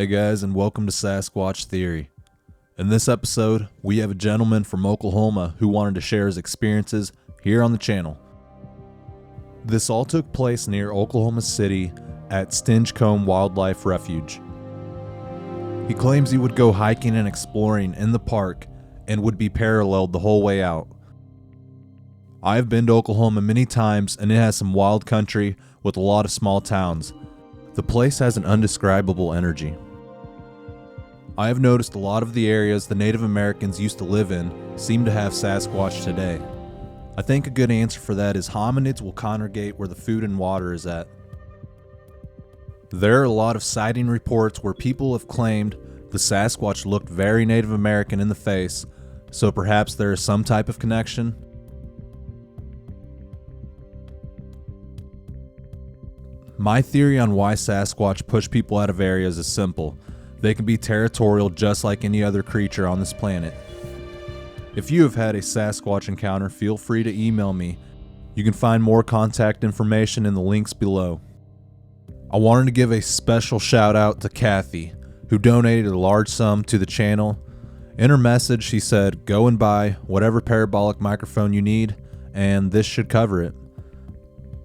Hey guys, and welcome to Sasquatch Theory. In this episode, we have a gentleman from Oklahoma who wanted to share his experiences here on the channel. This all took place near Oklahoma City at Stinchcombe Wildlife Refuge. He claims he would go hiking and exploring in the park and would be paralleled the whole way out. I have been to Oklahoma many times and it has some wild country with a lot of small towns. The place has an undescribable energy. I have noticed a lot of the areas the Native Americans used to live in seem to have Sasquatch today. I think a good answer for that is hominids will congregate where the food and water is at. There are a lot of sighting reports where people have claimed the Sasquatch looked very Native American in the face, so perhaps there is some type of connection. My theory on why Sasquatch push people out of areas is simple. They can be territorial just like any other creature on this planet. If you have had a Sasquatch encounter, feel free to email me. You can find more contact information in the links below. I wanted to give a special shout out to Kathy, who donated a large sum to the channel. In her message, she said, "Go and buy whatever parabolic microphone you need, and this should cover it."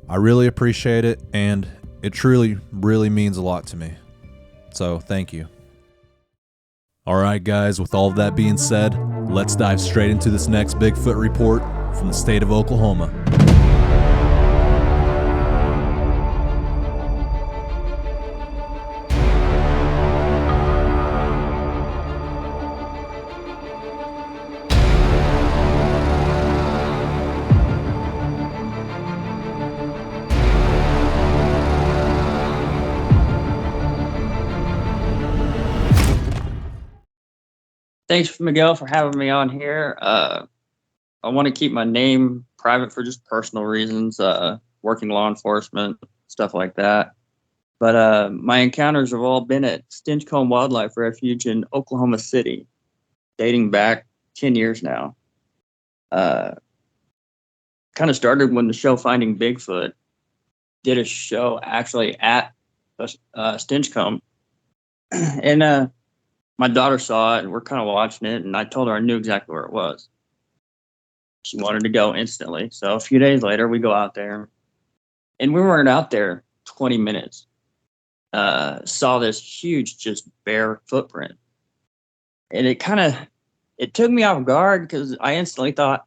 I really appreciate it, and it truly, really means a lot to me. So, thank you. Alright guys, with all of that being said, let's dive straight into this next Bigfoot report from the state of Oklahoma. Thanks, Miguel, for having me on here. I want to keep my name private for just personal reasons, working law enforcement, stuff like that. But my encounters have all been at Stinchcombe Wildlife Refuge in Oklahoma City, dating back 10 years now. Kind of started when the show Finding Bigfoot did a show actually at Stinchcombe. And my daughter saw it, and we're kind of watching it, and I told her I knew exactly where it was. She wanted to go instantly. So a few days later, we go out there, and we weren't out there 20 minutes. Saw this huge, just bare footprint. And it took me off guard because I instantly thought,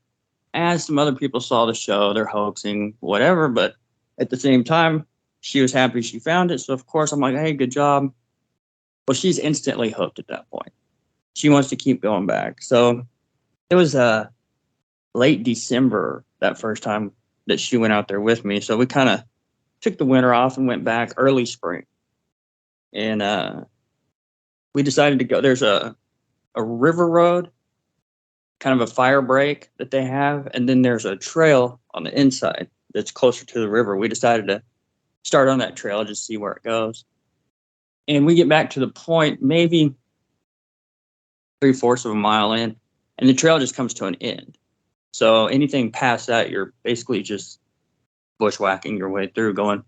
some other people saw the show, they're hoaxing, whatever. But at the same time, she was happy she found it. So, of course, I'm like, hey, good job. Well, she's instantly hooked at that point. She wants to keep going back. So it was late December that first time that she went out there with me. So we kind of took the winter off and went back early spring. And we decided to go. There's a river road, kind of a fire break that they have. And then there's a trail on the inside that's closer to the river. We decided to start on that trail, just see where it goes. And we get back to the point, maybe 3/4 of a mile in, and the trail just comes to an end. So anything past that, you're basically just bushwhacking your way through, going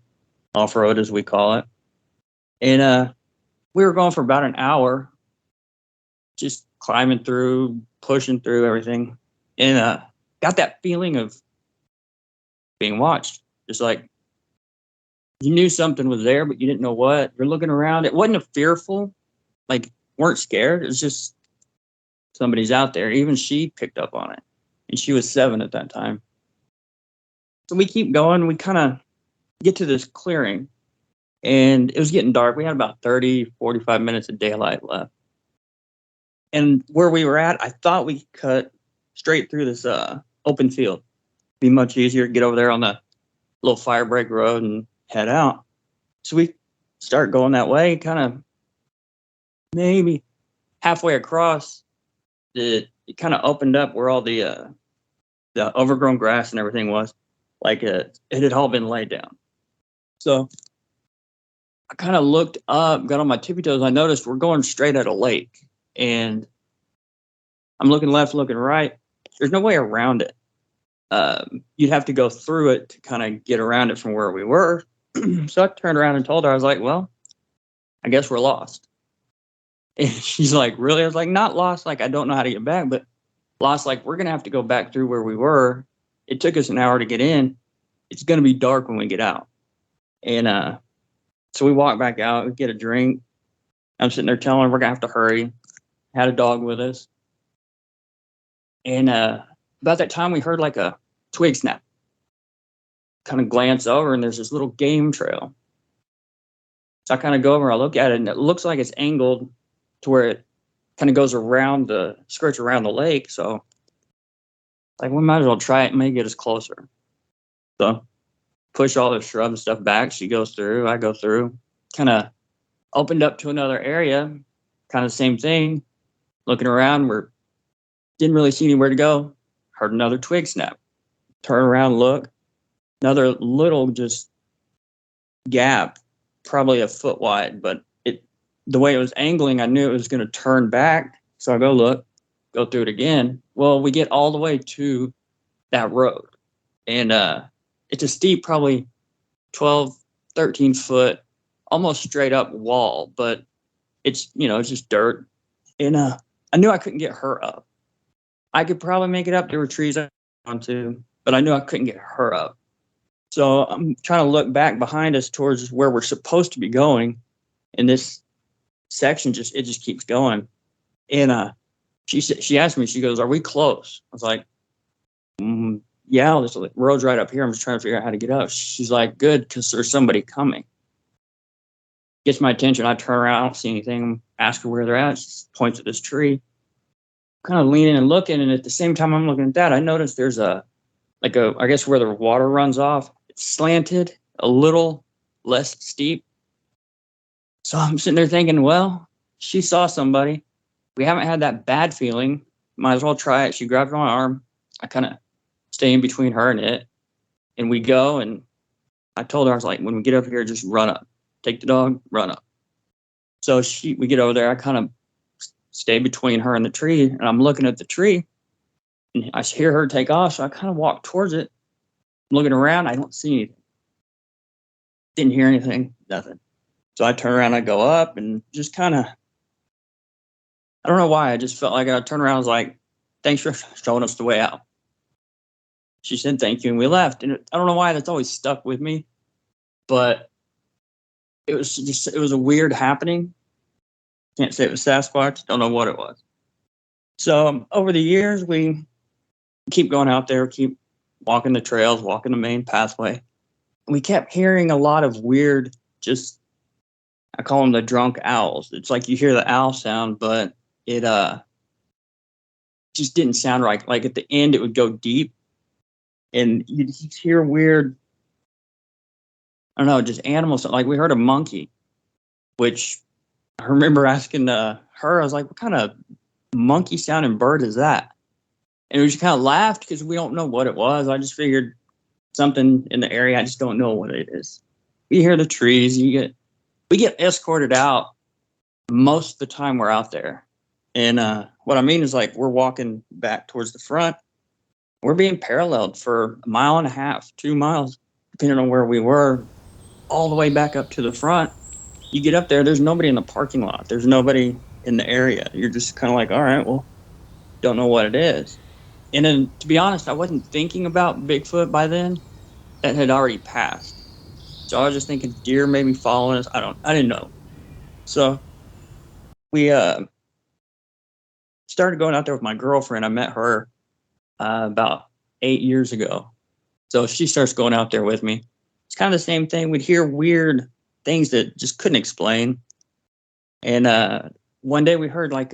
off-road, as we call it. And we were going for about an hour, just climbing through, pushing through everything, and got that feeling of being watched, just like, you knew something was there, but you didn't know what. You're looking around. It wasn't a fearful, like, weren't scared. It was just somebody's out there. Even she picked up on it. And she was 7 at that time. So we keep going. We kind of get to this clearing. And it was getting dark. We had about 30, 45 minutes of daylight left. And where we were at, I thought we cut straight through this open field. Be much easier to get over there on the little fire break road and head out. So we start going that way, kind of maybe halfway across, it kind of opened up where all the overgrown grass and everything was. Like it had all been laid down. So I kind of looked up, got on my tippy toes. I noticed we're going straight at a lake. And I'm looking left, looking right. There's no way around it. You'd have to go through it to kind of get around it from where we were. So I turned around and told her, I was like, well, I guess we're lost. And she's like, really? I was like, not lost, like I don't know how to get back, but lost, like we're going to have to go back through where we were. It took us an hour to get in. It's going to be dark when we get out. And so we walk back out, we get a drink. I'm sitting there telling her we're going to have to hurry. Had a dog with us. And about that time, we heard like a twig snap. Kind of glance over, and there's this little game trail. So I kind of go over, I look at it, and it looks like it's angled to where it kind of goes around skirts around the lake. So, like, we might as well try it and may get us closer. So, push all the shrub and stuff back. She goes through, I go through. Kind of opened up to another area. Kind of same thing. Looking around, didn't really see anywhere to go. Heard another twig snap. Turn around, look. Another little just gap, probably a foot wide, but the way it was angling, I knew it was going to turn back. So I go look, go through it again. Well, we get all the way to that road. And it's a steep, probably 12, 13 foot, almost straight up wall, but it's, it's just dirt. And I knew I couldn't get her up. I could probably make it up. There were trees I onto, but I knew I couldn't get her up. So I'm trying to look back behind us towards where we're supposed to be going. And this section just keeps going. And she asked me, she goes, "Are we close?" I was like, yeah, this road's right up here. I'm just trying to figure out how to get up. She's like, "Good, because there's somebody coming." Gets my attention. I turn around, I don't see anything. Ask her where they're at. She points at this tree. Kind of leaning and looking, and at the same time I'm looking at that, I noticed there's I guess where the water runs off, it's slanted, a little less steep. So I'm sitting there thinking, well, she saw somebody. We haven't had that bad feeling. Might as well try it. She grabbed my arm. I kind of stay in between her and it. And we go, and I told her, I was like, when we get up here, just run up. Take the dog, run up. So we get over there. I kind of stay between her and the tree, and I'm looking at the tree. And I hear her take off, so I kind of walk towards it. I'm looking around, I don't see anything. Didn't hear anything, nothing. So I turn around, I go up, and just kind of, I don't know why, I just felt like I turned around, I was like, "Thanks for showing us the way out." She said thank you, and we left. And I don't know why that's always stuck with me, but it was a weird happening. Can't say it was Sasquatch, don't know what it was. So over the years, we keep going out there, keep walking the trails, walking the main pathway. We kept hearing a lot of weird, I call them the drunk owls. It's like you hear the owl sound, but it just didn't sound right. Like at the end, it would go deep, and you'd hear weird, I don't know, just animals. Like we heard a monkey, which I remember asking her, I was like, "What kind of monkey sounding bird is that?" And we just kind of laughed because we don't know what it was. I just figured something in the area. I just don't know what it is. You hear the trees. We get escorted out most of the time we're out there. And what I mean is, like, we're walking back towards the front. We're being paralleled for 1.5 miles, 2 miles, depending on where we were, all the way back up to the front. You get up there, there's nobody in the parking lot. There's nobody in the area. You're just kind of like, all right, well, don't know what it is. And then, to be honest, I wasn't thinking about Bigfoot by then. That had already passed. So I was just thinking deer maybe following us. I didn't know. So we started going out there with my girlfriend. I met her about 8 years ago. So she starts going out there with me. It's kind of the same thing. We'd hear weird things that just couldn't explain. And one day we heard like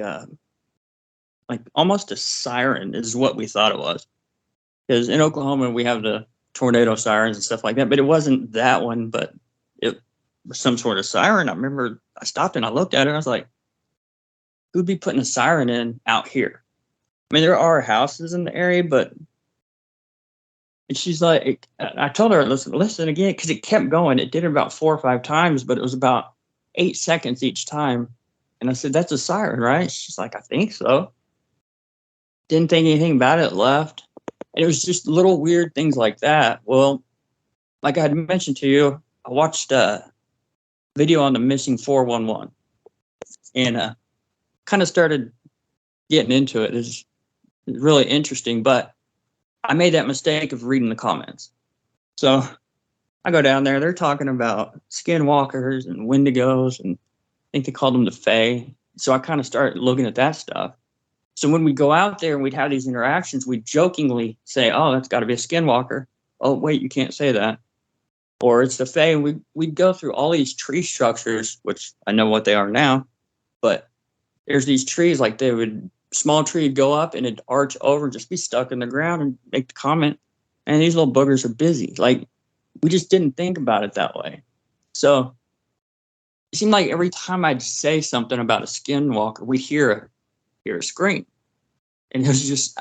almost a siren is what we thought it was. Because in Oklahoma, we have the tornado sirens and stuff like that, but it wasn't that one, but it was some sort of siren. I remember I stopped and I looked at it. And I was like, who'd be putting a siren in out here? I mean, there are houses in the area, but she's like, I told her, listen again, because it kept going. It did it about 4 or 5 times, but it was about 8 seconds each time. And I said, "That's a siren, right?" She's like, "I think so." Didn't think anything about it, left. And it was just little weird things like that. Well, like I had mentioned to you, I watched a video on the missing 411. And kind of started getting into it. It's really interesting, but I made that mistake of reading the comments. So I go down there, they're talking about skinwalkers and wendigos, and I think they called them the Fae. So I kind of started looking at that stuff. So when we go out there and we'd have these interactions, we'd jokingly say, oh, that's got to be a skinwalker. Oh, wait, you can't say that. Or it's the Fae. And we'd go through all these tree structures, which I know what they are now, but there's these trees, like small tree would go up and it'd arch over and just be stuck in the ground and make the comment, and these little boogers are busy. Like, we just didn't think about it that way. So it seemed like every time I'd say something about a skinwalker, we'd hear a scream. And it was just,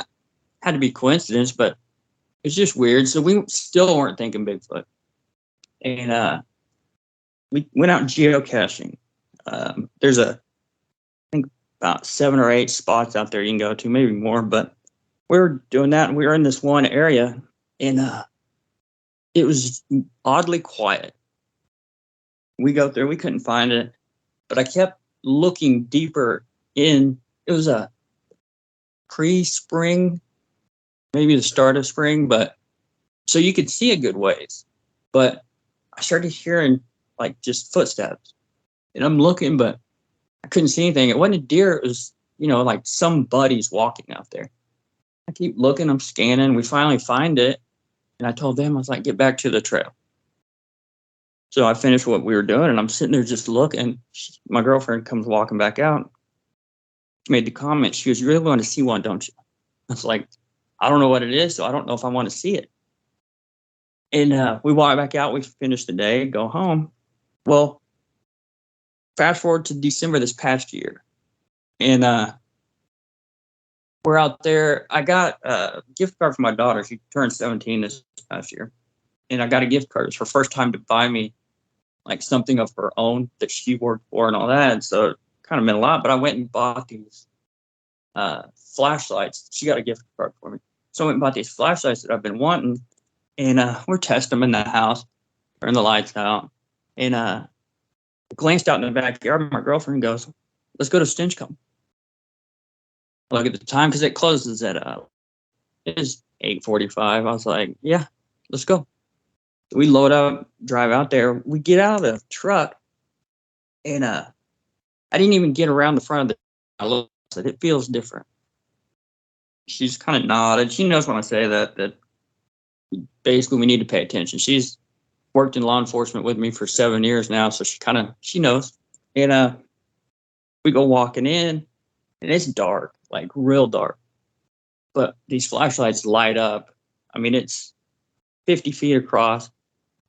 had to be coincidence, but it's just weird. So we still weren't thinking Bigfoot. And we went out geocaching. There's I think about 7 or 8 spots out there you can go to, maybe more, but we were doing that, and we were in this one area, and it was oddly quiet. We go through, we couldn't find it, but I kept looking deeper in. It was a pre-spring, maybe the start of spring, but so you could see a good ways. But I started hearing like just footsteps, and I'm looking, but I couldn't see anything. It wasn't a deer. It was, like somebody's walking out there. I keep looking, I'm scanning. We finally find it. And I told them, I was like, get back to the trail. So I finished what we were doing, and I'm sitting there just looking. My girlfriend comes walking back out. She made the comment. She goes, you really want to see one, don't you? I was like, I don't know what it is, so I don't know if I want to see it. And we walk back out. We finish the day, go home. Well, fast forward to December this past year. And we're out there. I got a gift card for my daughter. She turned 17 this past year. And I got a gift card. It's her first time to buy me like something of her own that she worked for and all that. And so it kind of meant a lot. But I went and bought these flashlights. She got a gift card for me. So I went and bought these flashlights that I've been wanting. And we're testing them in the house, turn the lights out. And glanced out in the backyard. My girlfriend goes, let's go to Stinchcomb. Look at the time, because it closes at it is 8:45. I was like, yeah, let's go. We load up, drive out there. We get out of the truck, and I didn't even get around the front of the. I looked, it feels different. She's kind of nodded. She knows when I say that basically we need to pay attention. She's worked in law enforcement with me for 7 years now, so she knows. And we go walking in, and it's dark, like real dark. But these flashlights light up. I mean, it's 50 feet across,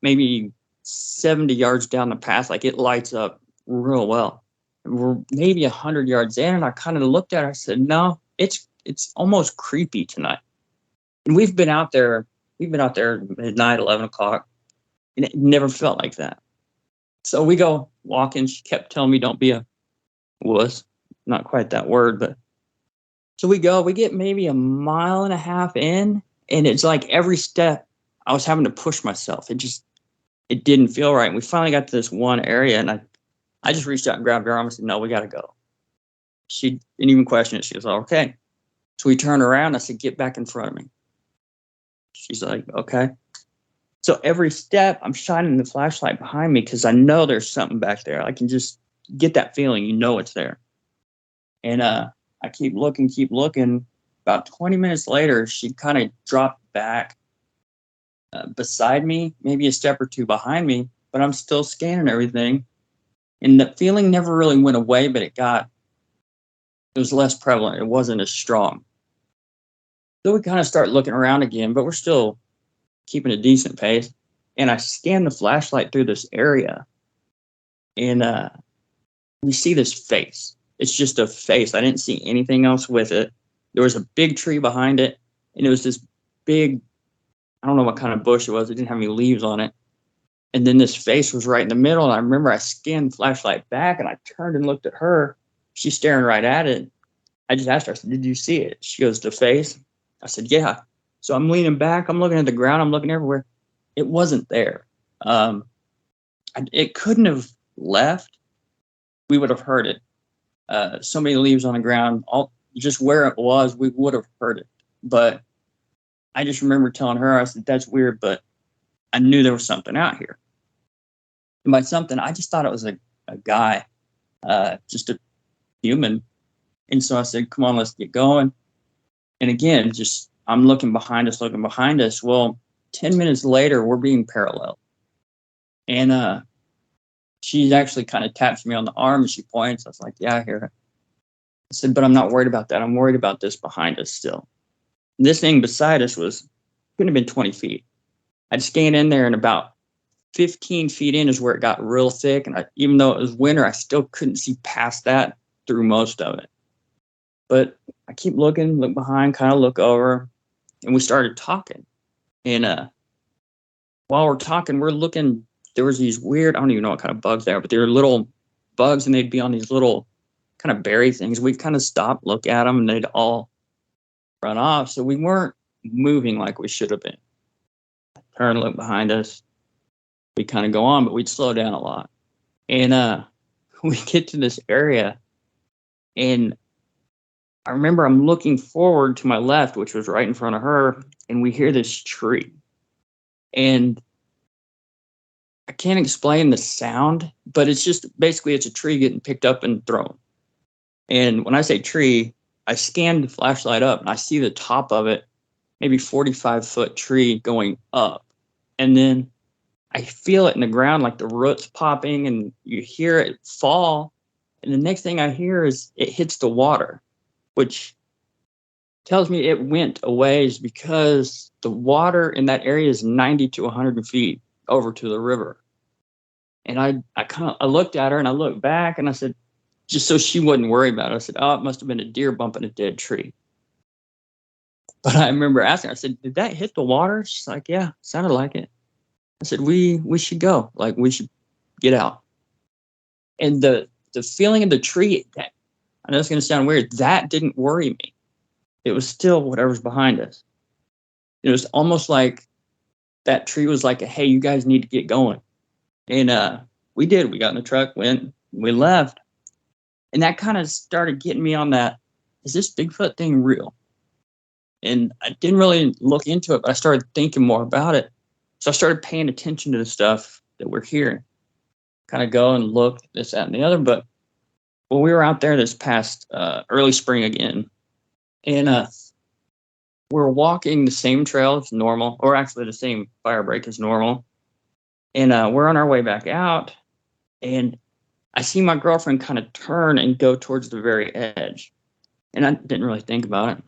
maybe 70 yards down the path. Like, it lights up real well. And we're maybe 100 yards in, and I kind of looked at her. I said, no, it's almost creepy tonight. And we've been out there midnight, 11 o'clock, and it never felt like that. So we go walking. She kept telling me, don't be a wuss. Not quite that word, but so we get maybe 1.5 miles in, and it's like every step I was having to push myself. It didn't feel right. And we finally got to this one area, and I just reached out and grabbed her arm and said, no, we got to go. She didn't even question it. She was like, okay. So we turned around. I said, get back in front of me. She's like, okay. So every step, I'm shining the flashlight behind me because I know there's something back there. I can just get that feeling, it's there. And I keep looking. About 20 minutes later, she kind of dropped back beside me, maybe a step or two behind me, but I'm still scanning everything. And the feeling never really went away, but it was less prevalent. It wasn't as strong. So we kind of start looking around again, but we're still keeping a decent pace. And I scan the flashlight through this area, and we see this face. It's just a face. I didn't see anything else with it. There was a big tree behind it, and it was this big, I don't know what kind of bush it was. It didn't have any leaves on it. And then this face was right in the middle. And I remember I scanned the flashlight back, and I turned and looked at her. She's staring right at it. I just asked her, I said, did you see it? She goes, the face? I said, yeah. So I'm leaning back. I'm looking at the ground. I'm looking everywhere. It wasn't there. It couldn't have left. We would have heard it. so many leaves on the ground. All just where it was, we would have heard it. But I just remember telling her, I said, "That's weird," but I knew there was something out here. And by something, I just thought it was a guy, just a human. And so I said, "Come on, let's get going." And again, just I'm looking behind us, looking behind us. Well, 10 minutes later, we're being parallel. And she actually kind of taps me on the arm and she points. I was like, "Yeah, I hear it." I said, "But I'm not worried about that. I'm worried about this behind us still." And this thing beside us couldn't have been 20 feet. I'd scanned in there, and about 15 feet in is where it got real thick. And even though it was winter, I still couldn't see past that through most of it. But I keep looking, look behind, kind of look over, and we started talking. And while we're talking, we're looking. There was these weird, I don't even know what kind of bugs they are, but they were little bugs, and they'd be on these little kind of berry things. We'd kind of stop, look at them, and they'd all run off. So we weren't moving like we should have been. Turn, look behind us. We kind of go on, but we'd slow down a lot. And we get to this area, and I remember I'm looking forward to my left, which was right in front of her, and we hear this tree. And I can't explain the sound, but it's just basically it's a tree getting picked up and thrown. And when I say tree, I scanned the flashlight up and I see the top of it, maybe 45-foot tree going up. And then I feel it in the ground, like the roots popping, and you hear it fall. And the next thing I hear is it hits the water, which tells me it went a ways because the water in that area is 90 to 100 feet over to the river. And I looked at her and I looked back and I said, just so she wouldn't worry about it, I said, "Oh, it must have been a deer bumping a dead tree." But I remember asking her, I said, "Did that hit the water?" She's like, "Yeah, sounded like it." I said, we should go. Like, we should get out. And the feeling of the tree, that, I know it's going to sound weird, that didn't worry me. It was still whatever's behind us. It was almost like that tree was like, "Hey, you guys need to get going." And we did. We got in the truck, went, we left. And that kind of started getting me on that, is this Bigfoot thing real? And I didn't really look into it, but I started thinking more about it. So I started paying attention to the stuff that we're hearing. Kind of go and look, this, that, and the other. But when we were out there this past early spring again, and we're walking the same trail as normal, or actually the same fire break as normal. And we're on our way back out, and I see my girlfriend kind of turn and go towards the very edge. And I didn't really think about it.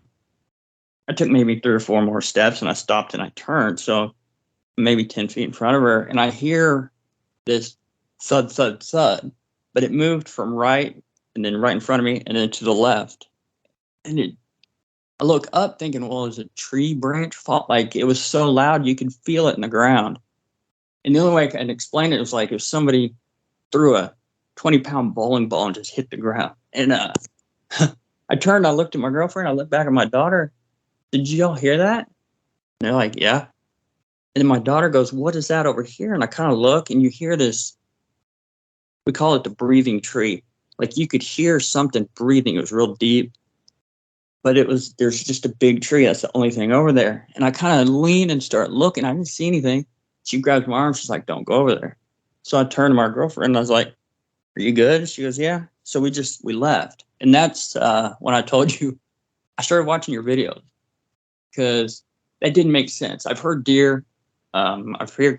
I took maybe 3 or 4 more steps, and I stopped and I turned. So maybe 10 feet in front of her, and I hear this thud, thud, thud. But it moved from right, and then right in front of me, and then to the left. And I look up thinking, well, is a tree branch fall? Like, it was so loud you could feel it in the ground. And the only way I can explain it was like if somebody threw a 20-pound bowling ball and just hit the ground. And I turned, I looked at my girlfriend, I looked back at my daughter. "Did y'all hear that?" And they're like, "Yeah." And then my daughter goes, "What is that over here?" And I kind of look, and you hear this, we call it the breathing tree. Like, you could hear something breathing. It was real deep. But there's just a big tree. That's the only thing over there. And I kind of lean and start looking. I didn't see anything. She grabs my arm. She's like, "Don't go over there." So I turned to my girlfriend and I was like, "Are you good?" She goes, "Yeah." So we left. And that's when I told you I started watching your videos, because that didn't make sense. I've heard deer. I've heard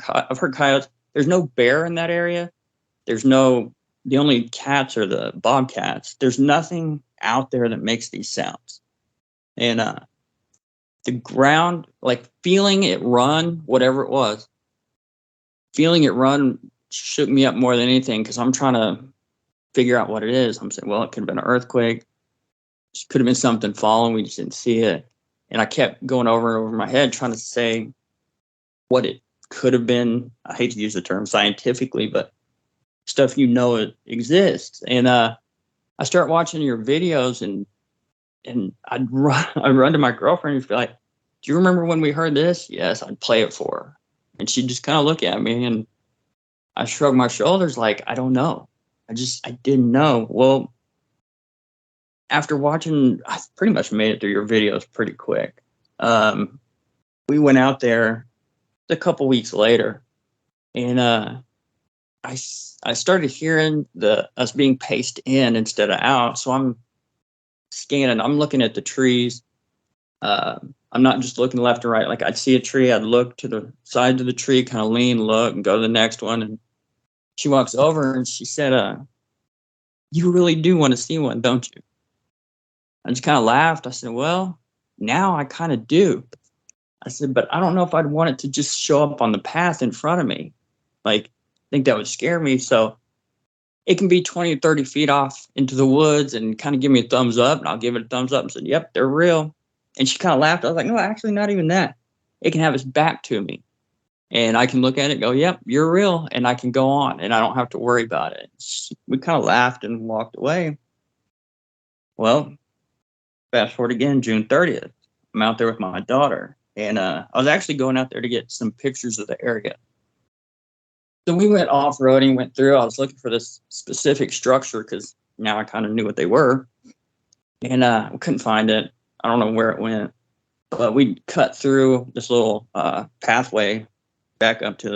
coyotes. There's no bear in that area. The only cats are the bobcats. There's nothing out there that makes these sounds. And the ground, like feeling it run, whatever it was, feeling it run shook me up more than anything, because I'm trying to figure out what it is. I'm saying, well, it could have been an earthquake. It could have been something falling. We just didn't see it. And I kept going over and over my head trying to say what it could have been. I hate to use the term scientifically, but stuff it exists. And I start watching your videos, and I'd run to my girlfriend and be like, "Do you remember when we heard this?" "Yes." I'd play it for her. And she'd just kind of look at me, and I shrugged my shoulders like, "I don't know. I didn't know." Well, after watching, I pretty much made it through your videos pretty quick. We went out there a couple weeks later, and I started hearing us being paced in instead of out. So I'm scanning. I'm looking at the trees. I'm not just looking left and right. Like I'd see a tree, I'd look to the side of the tree, kind of lean, look, and go to the next one. And she walks over and she said, "You really do want to see one, don't you?" I just kind of laughed. I said, "Well, now I kind of do." I said, "But I don't know if I'd want it to just show up on the path in front of me. Like, I think that would scare me. So it can be 20 or 30 feet off into the woods and kind of give me a thumbs up, and I'll give it a thumbs up and said, 'Yep, they're real.'" And she kind of laughed. I was like, "No, actually, not even that. It can have its back to me, and I can look at it and go, 'Yep, you're real.' And I can go on, and I don't have to worry about it." We kind of laughed and walked away. Well, fast forward again, June 30th. I'm out there with my daughter, and I was actually going out there to get some pictures of the area. So we went off-roading, went through. I was looking for this specific structure because now I kind of knew what they were, and we couldn't find it. I don't know where it went, but we cut through this little pathway back up to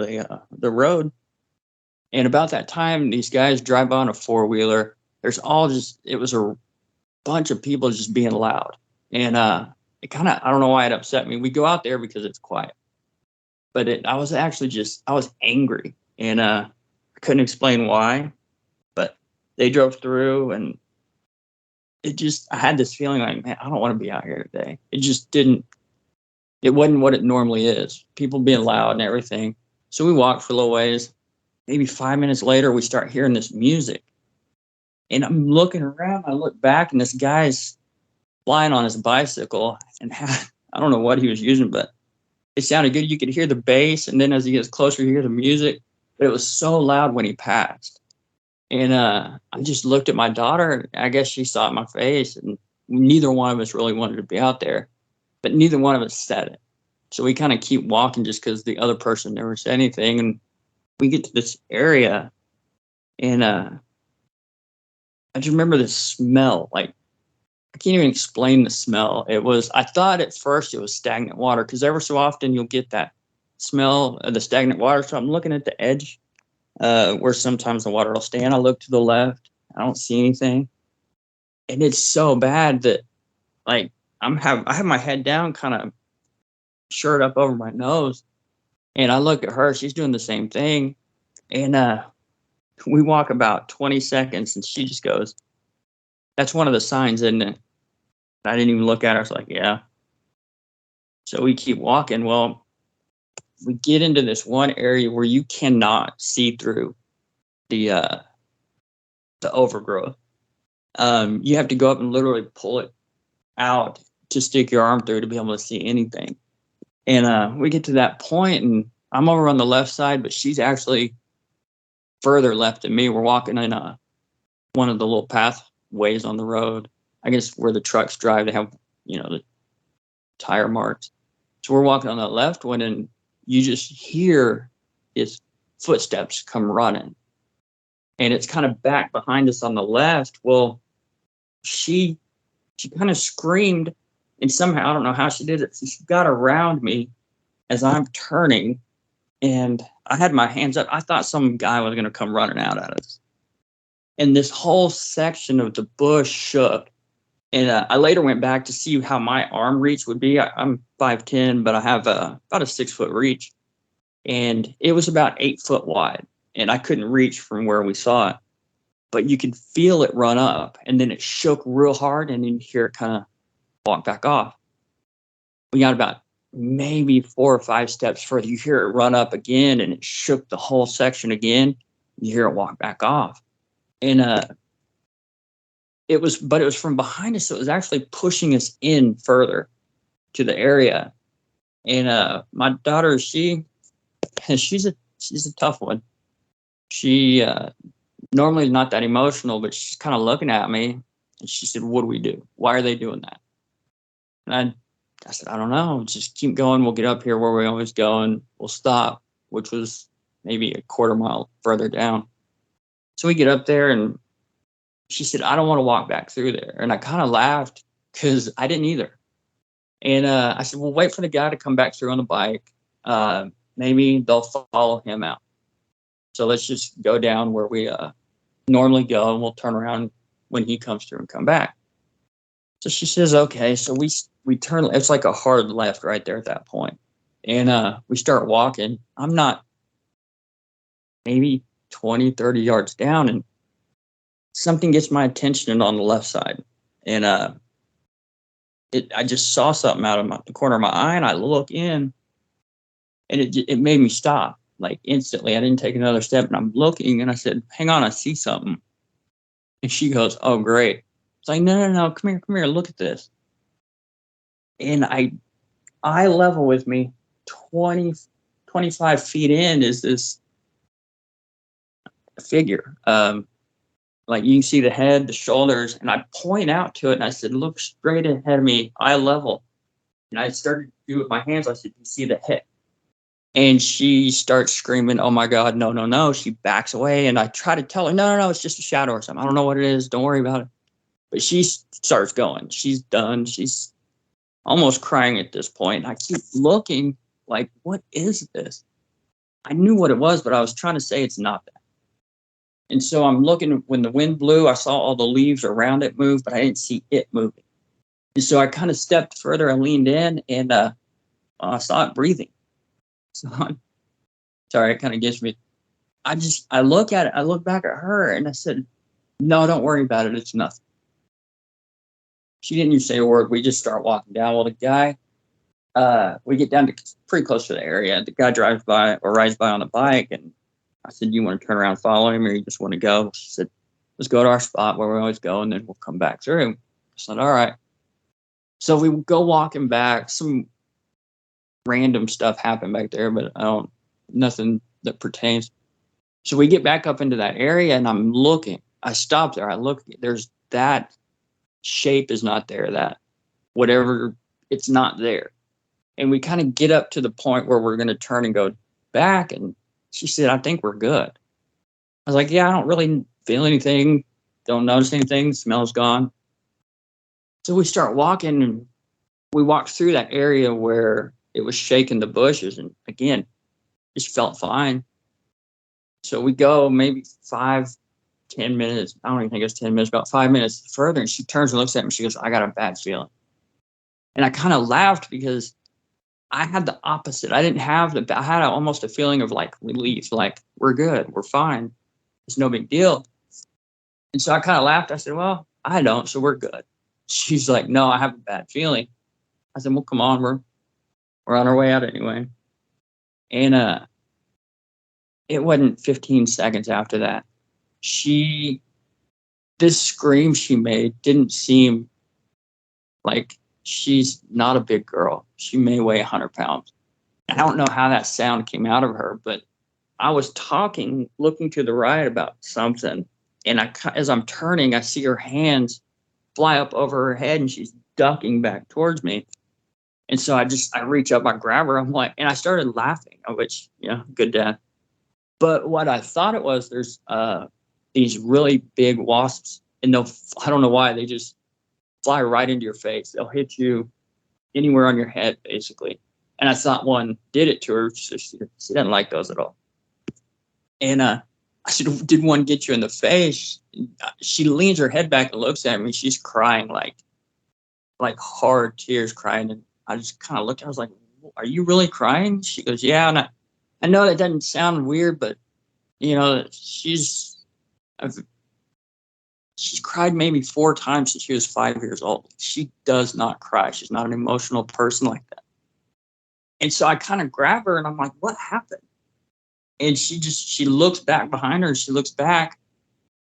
the road. And about that time, these guys drive on a four-wheeler. It was a bunch of people just being loud. And it kind of, I don't know why it upset me. We go out there because it's quiet. But I was angry. And I couldn't explain why. But they drove through, and I had this feeling like, man, I don't want to be out here today. It wasn't what it normally is. People being loud and everything. So we walked for a little ways. Maybe 5 minutes later, we start hearing this music. And I'm looking around. I look back, and this guy's flying on his bicycle. And I don't know what he was using, but it sounded good. You could hear the bass. And then as he gets closer, you hear the music. But it was so loud when he passed. And I just looked at my daughter. I guess she saw it in my face. And neither one of us really wanted to be out there. But neither one of us said it. So we kind of keep walking just because the other person never said anything. And we get to this area, and I just remember the smell. Like, I can't even explain the smell. I thought at first it was stagnant water, because ever so often you'll get that smell of the stagnant water. So I'm looking at the edge where sometimes the water will stand. I look to the left. I don't see anything. And it's so bad that, like, I have my head down, kind of shirt up over my nose. And I look at her. She's doing the same thing. And we walk about 20 seconds, and she just goes, "That's one of the signs, isn't it?" I didn't even look at her. I was like, "Yeah." So we keep walking. Well, we get into this one area where you cannot see through the overgrowth. You have to go up and literally pull it out to stick your arm through to be able to see anything. And we get to that point, and I'm over on the left side, but she's actually further left than me. We're walking in one of the little pathways on the road. I guess where the trucks drive, they have, the tire marks. So we're walking on the left one, and you just hear his footsteps come running. And it's kind of back behind us on the left. Well, she kind of screamed, and somehow, I don't know how she did it. She got around me as I'm turning, and I had my hands up. I thought some guy was going to come running out at us. And this whole section of the bush shook. And I later went back to see how my arm reach would be. I'm 5'10", but I have about a 6-foot reach. And it was about 8 foot wide. And I couldn't reach from where we saw it. But you could feel it run up. And then it shook real hard. And then you hear it kind of walk back off. We got about maybe 4 or 5 steps further. You hear it run up again. And it shook the whole section again. You hear it walk back off. And it was from behind us, so it was actually pushing us in further to the area. And my daughter, she's a tough one. She normally is not that emotional, but she's kind of looking at me, and she said, "What do we do? Why are they doing that?" And I said, "I don't know. Just keep going. We'll get up here where we always go, and we'll stop," which was maybe a quarter mile further down. So we get up there, and She said, I don't want to walk back through there. And I kind of laughed because I didn't either. And I said, well, wait for the guy to come back through on the bike. Maybe they'll follow him out. So let's just go down where we normally go, and we'll turn around when he comes through and come back. So she says, okay. So we turn. It's like a hard left right there at that point. And we start walking. I'm not maybe 20, 30 yards down, and something gets my attention on the left side. And I just saw something out of the corner of my eye, and I look in, and it made me stop, like, instantly. I didn't take another step, and I'm looking, and I said, hang on, I see something. And she goes, oh, great. It's like, no, come here, look at this. And eye level with me, 20, 25 feet in is this figure. Like, you can see the head, the shoulders, and I point out to it, and I said, look straight ahead of me, eye level. And I started to do it with my hands. I said, you see the head? And she starts screaming, oh my God, no. She backs away, and I try to tell her, no, it's just a shadow or something. I don't know what it is. Don't worry about it. But she starts going. She's done. She's almost crying at this point. I keep looking like, what is this? I knew what it was, but I was trying to say it's not that. And so I'm looking. When the wind blew, I saw all the leaves around it move, but I didn't see it moving. And so I kind of stepped further. I leaned in, and I saw it breathing. So sorry, it kind of gets me. I look at it. I look back at her, and I said, no, don't worry about it. It's nothing. She didn't even say a word. We just start walking down. Well, the guy, we get down to pretty close to the area. The guy rides by on the bike, and I said, you want to turn around and follow him, or you just want to go? She said, let's go to our spot where we always go, and then we'll come back through. I said, all right. So we go walking back. Some random stuff happened back there, but nothing that pertains. So we get back up into that area, and I'm looking. I stop there. I look. There's that shape is not there. That whatever, it's not there. And we kind of get up to the point where we're going to turn and go back, and she said, I think we're good. I was like, yeah, I don't really feel anything. Don't notice anything. Smell's gone. So we start walking, and we walk through that area where it was shaking the bushes, and again, just felt fine. So we go maybe 5-10 minutes. I don't even think it's 10 minutes, about 5 minutes further. And she turns and looks at me. She goes, I got a bad feeling. And I kind of laughed because I had the opposite. I had almost a feeling of like relief, like we're good, we're fine. It's no big deal. And so I kind of laughed. I said, well, I don't, so we're good. She's like, no, I have a bad feeling. I said, well, come on, we're on our way out anyway. And it wasn't 15 seconds after that. This scream she made didn't seem like, she's not a big girl. She may weigh 100 pounds. I don't know how that sound came out of her, but I was talking, looking to the right about something. And as I'm turning, I see her hands fly up over her head, and she's ducking back towards me. And so I reach up, I grab her. I'm like, and I started laughing, which, good dad. But what I thought it was, there's these really big wasps, and I don't know why, they just fly right into your face. They'll hit you anywhere on your head, basically. And I thought one did it to her. So she didn't like those at all. And I said, did one get you in the face? She leans her head back and looks at me. She's crying like hard tears, crying. And I just kind of looked. I was like, are you really crying? She goes, yeah. And I know that doesn't sound weird, but she's cried maybe 4 times since she was 5 years old. She does not cry. She's not an emotional person like that. And so I kind of grab her, and I'm like, what happened? And she looks back behind her, and she looks back.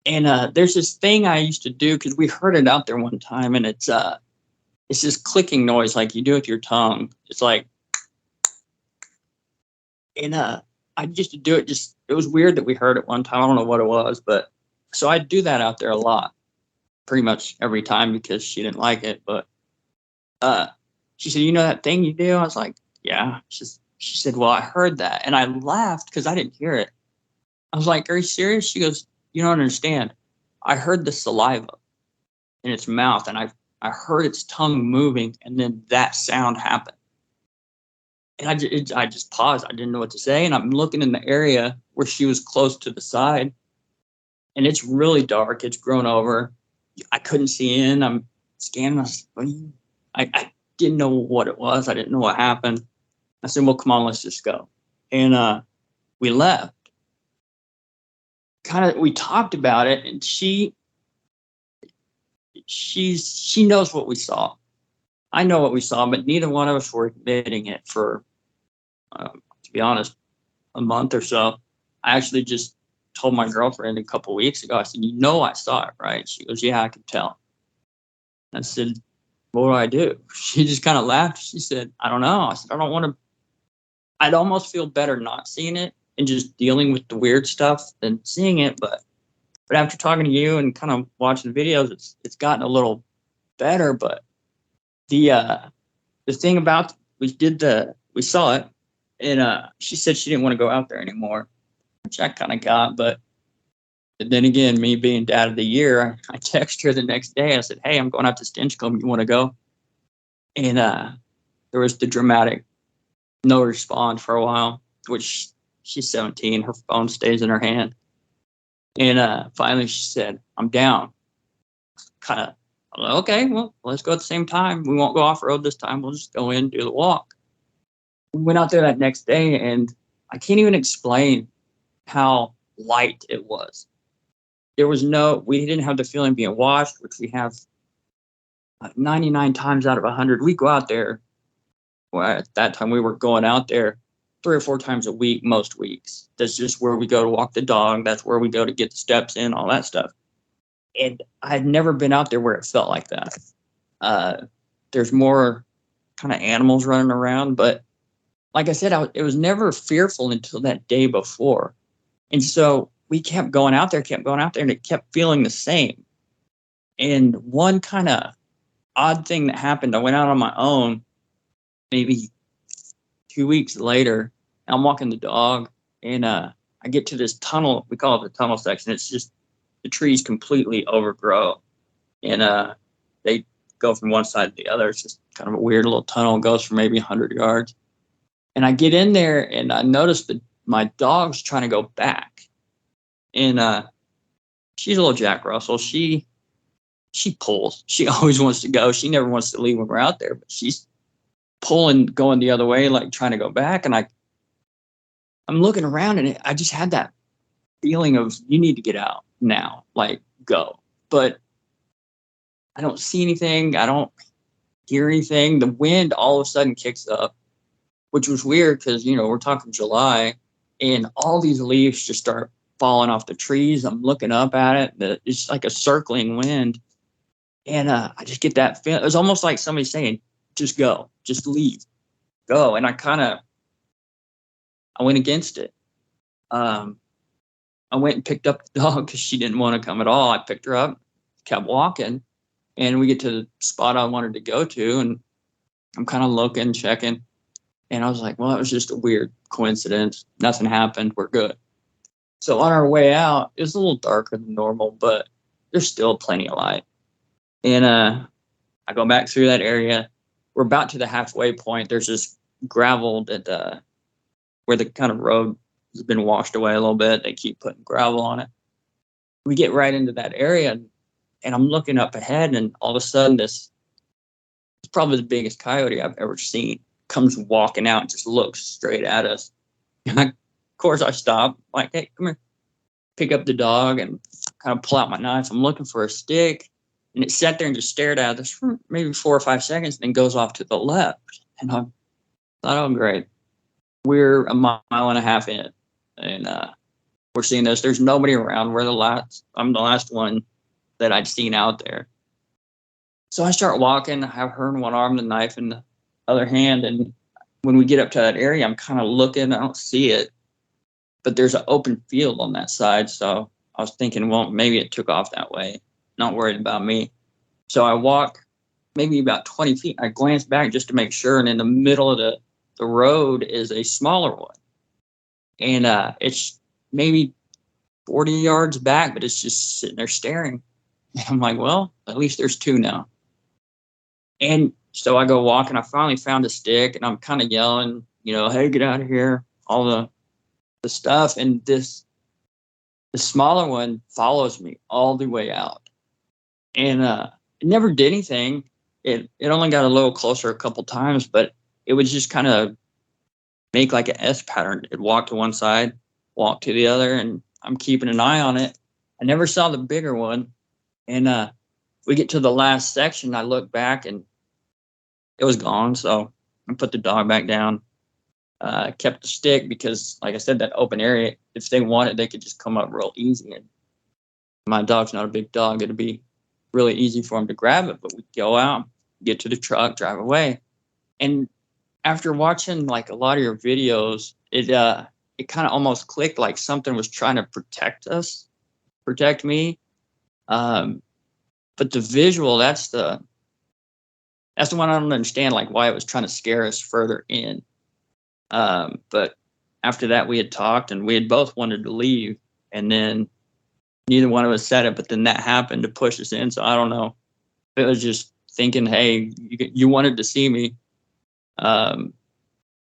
And there's this thing I used to do, because we heard it out there one time, and it's this clicking noise like you do with your tongue. It's like, and I used to do it. It was weird that we heard it one time. I don't know what it was, but so I do that out there a lot, pretty much every time, because she didn't like it. But she said, you know that thing you do? I was like, yeah. She said, well, I heard that. And I laughed because I didn't hear it. I was like, are you serious? She goes, you don't understand. I heard the saliva in its mouth, and I heard its tongue moving, and then that sound happened. And I just paused. I didn't know what to say, and I'm looking in the area where she was close to the side, and it's really dark. It's grown over. I couldn't see in. I'm scanning. I didn't know what it was. I didn't know what happened. I said, well, come on, let's just go. And we left. We talked about it, and she knows what we saw. I know what we saw, but neither one of us were admitting it for, to be honest, a month or so. I actually just told my girlfriend a couple weeks ago. I said, "You know, I saw it, right?" She goes, "Yeah, I could tell." I said, "What do?" She just kind of laughed. She said, "I don't know." I said, "I don't want to." I'd almost feel better not seeing it and just dealing with the weird stuff than seeing it. But after talking to you and kind of watching the videos, it's gotten a little better. But the thing about we saw it, and she said she didn't want to go out there anymore, which I kind of got. But then again, me being dad of the year, I texted her the next day. I said, "Hey, I'm going out to Stinchcombe. You want to go?" And there was the dramatic no response for a while, which she's 17. Her phone stays in her hand. And finally she said, "I'm down." Kind of, okay, well, let's go at the same time. We won't go off road this time. We'll just go in, do the walk. We went out there that next day, and I can't even explain how light it was. We didn't have the feeling being washed, which we have 99 times out of 100. We go out there. Well, at that time, we were going out there 3 or 4 times a week, most weeks. That's just where we go to walk the dog. That's where we go to get the steps in, all that stuff. And I had never been out there where it felt like that. There's more kind of animals running around, but like I said, it was never fearful until that day before. And so we kept going out there, and it kept feeling the same. And one kind of odd thing that happened, I went out on my own maybe 2 weeks later. I'm walking the dog, and I get to this tunnel. We call it the tunnel section. It's just the trees completely overgrow, and they go from one side to the other. It's just kind of a weird little tunnel. It goes for maybe 100 yards. And I get in there, and I noticed that my dog's trying to go back. And she's a little Jack Russell. She pulls. She always wants to go. She never wants to leave when we're out there, but she's pulling, going the other way, like trying to go back. And I'm looking around, and I just had that feeling of, you need to get out now, like go. But I don't see anything. I don't hear anything. The wind all of a sudden kicks up, which was weird because, we're talking July, and all these leaves just start falling off the trees. I'm looking up at it. It's like a circling wind. And I just get that feeling. It was almost like somebody saying, just go, just leave, go. And I went against it. I went and picked up the dog because she didn't want to come at all. I picked her up, kept walking, and we get to the spot I wanted to go to, and I'm kind of looking, checking, and I was like, well, it was just a weird coincidence. Nothing happened. We're good. So on our way out, it was a little darker than normal, but there's still plenty of light. And I go back through that area. We're about to the halfway point. There's this gravel that where the kind of road has been washed away a little bit. They keep putting gravel on it. We get right into that area, and I'm looking up ahead, and all of a sudden it's probably the biggest coyote I've ever seen, comes walking out and just looks straight at us. And of course I stop, like, hey, come here. Pick up the dog and kind of pull out my knife. I'm looking for a stick, and it sat there and just stared at us for maybe 4 or 5 seconds, and then goes off to the left. And I thought, oh, great. We're a mile and a half in, and we're seeing this. There's nobody around. I'm the last one that I'd seen out there. So I start walking. I have her in one arm, the knife in the other hand. And when we get up to that area, I'm kind of looking. I don't see it, but there's an open field on that side. So I was thinking, well, maybe it took off that way. Not worried about me. So I walk maybe about 20 feet. I glance back just to make sure. And in the middle of the road is a smaller one. And it's maybe 40 yards back, but it's just sitting there staring. And I'm like, well, at least there's two now. And so I go walking. I finally found a stick, and I'm kind of yelling, hey, get out of here, all the stuff. And the smaller one follows me all the way out. And it never did anything. It only got a little closer a couple times, but it would just kind of make like an S pattern. It'd walk to one side, walk to the other, and I'm keeping an eye on it. I never saw the bigger one. And we get to the last section. I look back, and it was gone. So I put the dog back down, kept the stick because, like I said, that open area, if they wanted, they could just come up real easy. And my dog's not a big dog. It'd be really easy for him to grab it, but we'd go out, get to the truck, drive away. And after watching like a lot of your videos, it kind of almost clicked like something was trying to protect me. But the visual, that's the one I don't understand, like why it was trying to scare us further in. But after that, we had talked, and we had both wanted to leave, and then neither one of us said it, but then that happened to push us in. So I don't know. It was just thinking, hey, you wanted to see me. But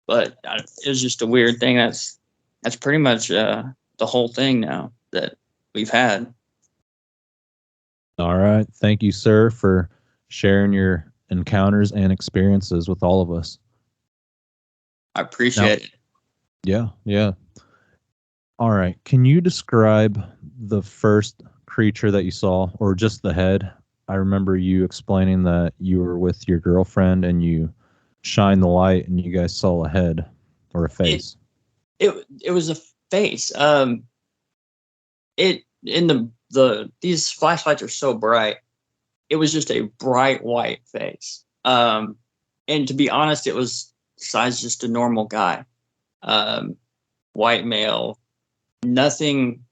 it was just a weird thing. That's pretty much the whole thing now that we've had. All right. Thank you, sir, for sharing your encounters and experiences with all of us. I appreciate it. Yeah, yeah. All right. Can you describe the first creature that you saw, or just the head? I remember you explaining that you were with your girlfriend and you shined the light and you guys saw a head or a face. It was a face. These flashlights are so bright. It was just a bright white face. And to be honest, it was size just a normal guy. White male, nothing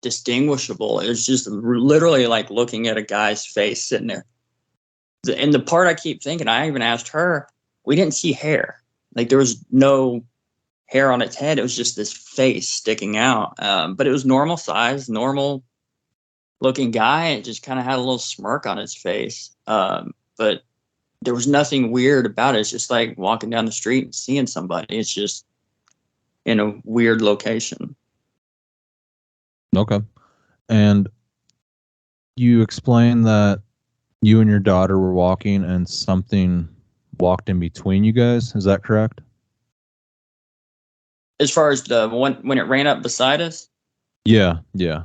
distinguishable. It was just literally like looking at a guy's face sitting there. And the part I keep thinking, I even asked her, we didn't see hair. Like there was no hair on its head. It was just this face sticking out. But it was normal size, normal looking guy. It just kind of had a little smirk on his face. But there was nothing weird about it. It's just like walking down the street and seeing somebody. It's just in a weird location. Okay. And you explained that you and your daughter were walking and something walked in between you guys. Is that correct? As far as the one when it ran up beside us? Yeah, yeah.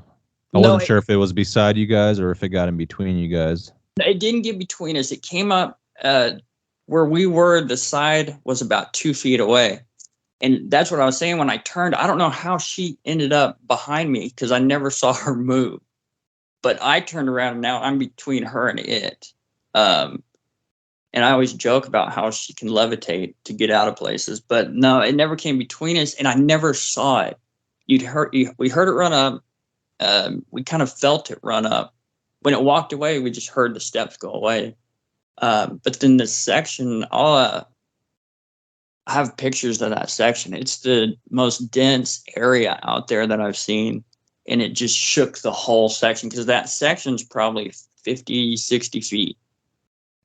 I wasn't sure if it was beside you guys or if it got in between you guys. It didn't get between us. It came up where we were. The side was about 2 feet away. And that's what I was saying when I turned. I don't know how she ended up behind me because I never saw her move. But I turned around and now I'm between her and it. And I always joke about how she can levitate to get out of places. But no, it never came between us, and I never saw it. We heard it run up. We kind of felt it run up. When it walked away, we just heard the steps go away. But then this section, I have pictures of that section. It's the most dense area out there that I've seen. And it just shook the whole section because that section's probably 50, 60 feet.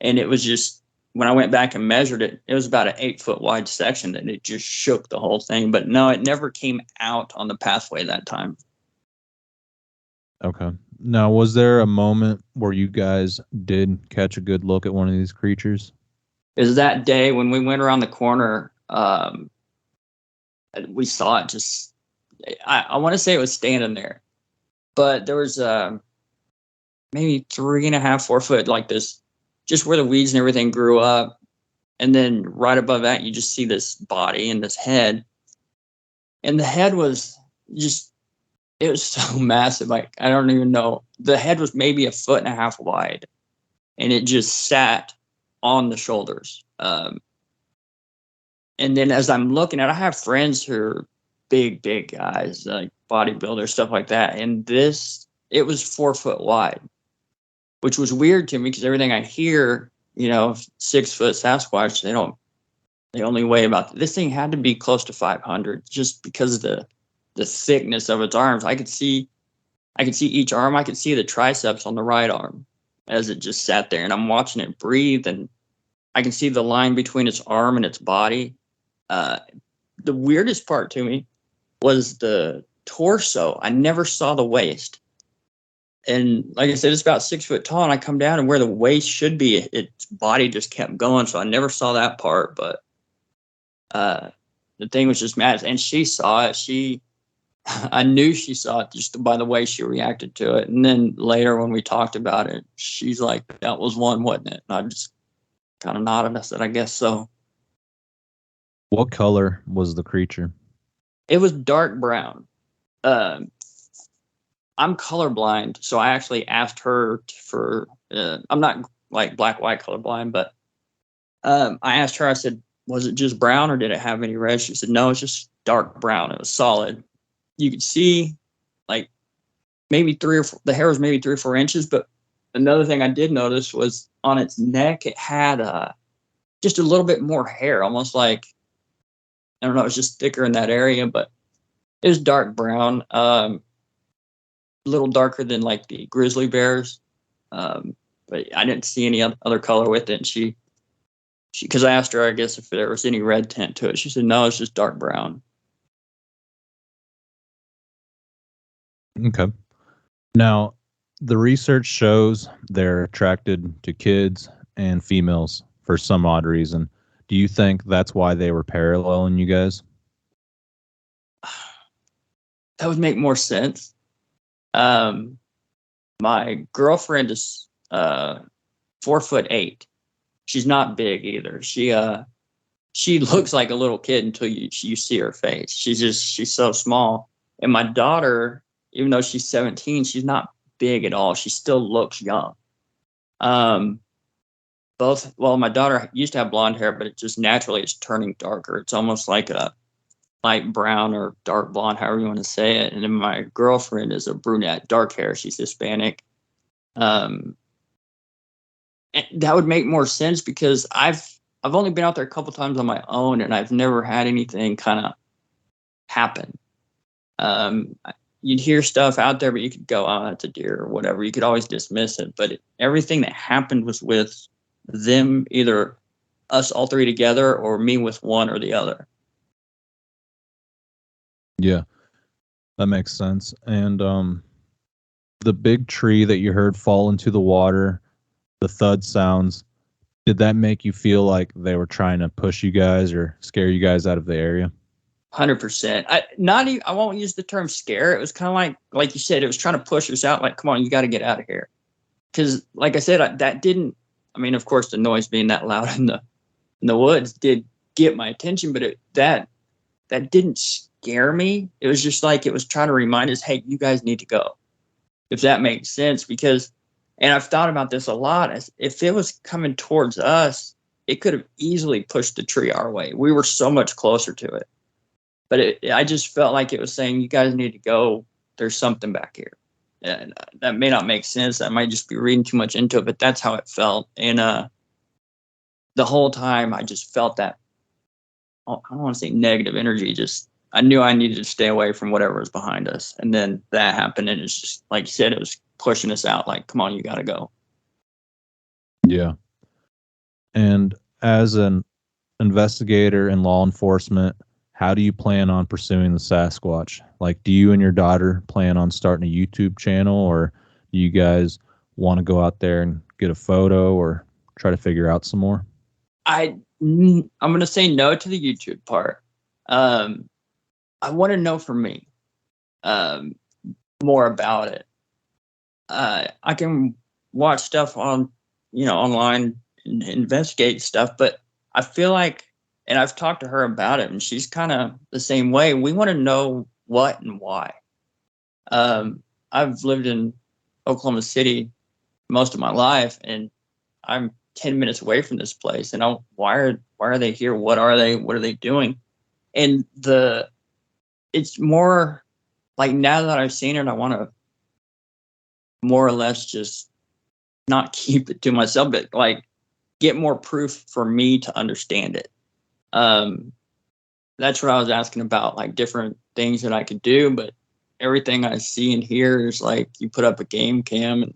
And it was just, when I went back and measured it, it was about an 8-foot wide section and it just shook the whole thing. But no, it never came out on the pathway that time. Okay. Now, was there a moment where you guys did catch a good look at one of these creatures? Is that day when we went around the corner, we saw it just, I want to say it was standing there, but there was maybe 3.5, 4 foot, like this, just where the weeds and everything grew up. And then right above that, you just see this body and this head. And the head was just, it was so massive. Like, I don't even know. The head was maybe 1.5 foot wide. And it just sat on the shoulders. And then as I'm looking at it, I have friends who are big guys, like bodybuilders, stuff like that. And it was 4 foot wide, which was weird to me because everything I hear, 6 foot Sasquatch, they only weigh about, this thing had to be close to 500 just because of the thickness of its arms. I could see I could see each arm. I could see the triceps on the right arm as it just sat there, and I'm watching it breathe, and I can see the line between its arm and its body. The weirdest part to me was the torso. I never saw the waist. And like I said, it's about 6 foot tall, and I come down, and where the waist should be, its body just kept going. So I never saw that part, but the thing was just mad. And she saw it. I knew she saw it just by the way she reacted to it. And then later when we talked about it, she's like, that was one, wasn't it? And I just kind of nodded. I said, I guess so. What color was the creature? It was dark brown. I'm colorblind, so I actually asked her for. I'm not like black-white colorblind, but I asked her. I said, "Was it just brown, or did it have any red?" She said, "No, it's just dark brown. It was solid. You could see, like, maybe the hair was maybe 3 or 4 inches." But another thing I did notice was on its neck, it had just a little bit more hair, almost like, I don't know, it's just thicker in that area, but it was dark brown. A little darker than like the grizzly bears, but I didn't see any other color with it. And she, because I asked her, I guess, if there was any red tint to it. She said, no, it's just dark brown. Okay. Now, the research shows they're attracted to kids and females for some odd reason. Do you think that's why they were paralleling you guys? That would make more sense. My girlfriend is 4'8". She's not big either. She looks like a little kid until you see her face. She's so small. And my daughter, even though she's 17, she's not big at all. She still looks young. My daughter used to have blonde hair, but it just naturally is turning darker. It's almost like a light brown or dark blonde, however you want to say it. And then my girlfriend is a brunette, dark hair. She's Hispanic. And that would make more sense because I've only been out there a couple times on my own, and I've never had anything kind of happen. You'd hear stuff out there, but you could go, oh, that's a deer or whatever. You could always dismiss it. But everything that happened was with them, either us all three together or me with one or the other. Yeah, that makes sense. And the big tree that you heard fall into the water, the thud sounds, did that make you feel like they were trying to push you guys or scare you guys out of the area? 100%. I won't use the term scare. It was kind of like you said, it was trying to push us out. Like, come on, you got to get out of here. Because, like I said, that didn't. I mean, of course, the noise being that loud in the woods did get my attention, but that didn't scare me. It was just like it was trying to remind us, hey, you guys need to go. If that makes sense, because, and I've thought about this a lot. As if it was coming towards us, it could have easily pushed the tree our way. We were so much closer to it. But I just felt like it was saying, you guys need to go. There's something back here. And that may not make sense. I might just be reading too much into it, but that's how it felt. And the whole time, I just felt that, I don't want to say negative energy. Just, I knew I needed to stay away from whatever was behind us. And then that happened. And it's just, like you said, it was pushing us out. Like, come on, you got to go. Yeah. And as an investigator in law enforcement, how do you plan on pursuing the Sasquatch? Like, do you and your daughter plan on starting a YouTube channel, or do you guys want to go out there and get a photo or try to figure out some more? I'm going to say no to the YouTube part. I want to know for me more about it. I can watch stuff on, online and investigate stuff, but I feel like, and I've talked to her about it, and she's kind of the same way. We want to know what and why. I've lived in Oklahoma City most of my life, and I'm 10 minutes away from this place. And why are they here? What are they? What are they doing? And it's more like, now that I've seen it, I want to more or less just not keep it to myself, but like get more proof for me to understand it. That's what I was asking about, like different things that I could do. But everything I see and hear is like you put up a game cam and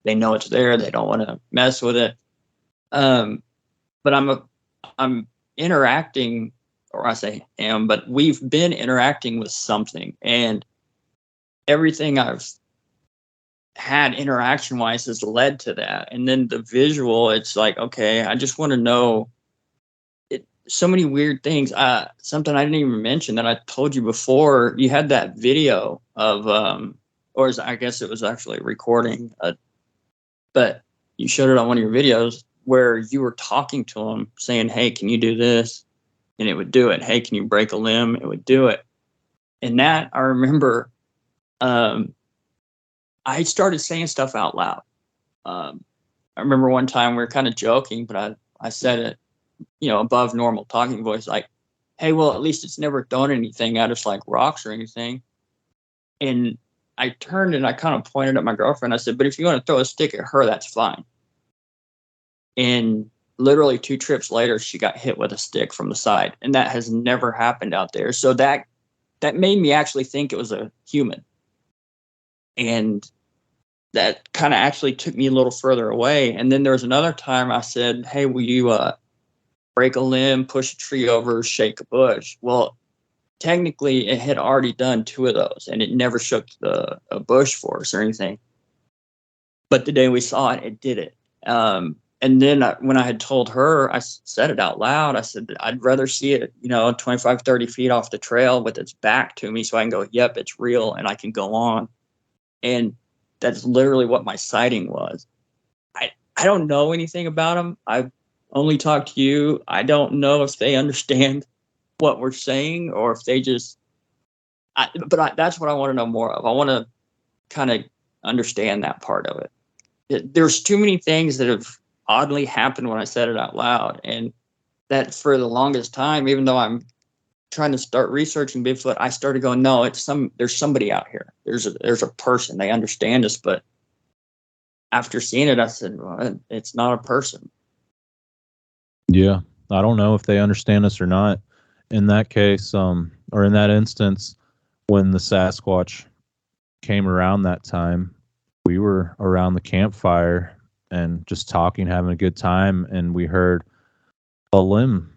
they know it's there. They don't want to mess with it. But I'm interacting, or I say am, but we've been interacting with something, and everything I've had interaction wise has led to that. And then the visual, it's like, okay, I just want to know it. So many weird things. Something I didn't even mention that I told you before. You had that video of, I guess it was actually recording, but you showed it on one of your videos where you were talking to him saying, hey, can you do this? And it would do it. Hey, can you break a limb? It would do it. And that I remember, I started saying stuff out loud. I remember one time we were kind of joking, but I said it, above normal talking voice, like, hey, well, at least it's never done anything at us like rocks or anything. And I turned and I kind of pointed at my girlfriend. I said, but if you want to throw a stick at her, that's fine. And literally 2 trips later, she got hit with a stick from the side. And that has never happened out there. So that made me actually think it was a human. And that kind of actually took me a little further away. And then there was another time I said, hey, will you break a limb, push a tree over, shake a bush? Well, technically it had already done 2 of those, and it never shook a bush for us or anything. But the day we saw it, it did it. And then when I had told her, I said it out loud. I said, I'd rather see it, 25, 30 feet off the trail with its back to me so I can go, yep, it's real, and I can go on. And that's literally what my sighting was. I don't know anything about them. I've only talked to you. I don't know if they understand what we're saying or if they just, that's what I want to know more of. I want to kind of understand that part of it. There's too many things that have oddly happened when I said it out loud. And that for the longest time, even though I'm trying to start researching Bigfoot, I started going, no, there's somebody out here. There's a person. They understand us. But after seeing it, I said, well, it's not a person. Yeah. I don't know if they understand us or not. In that case, or in that instance, when the Sasquatch came around that time, we were around the campfire and just talking, having a good time, and we heard a limb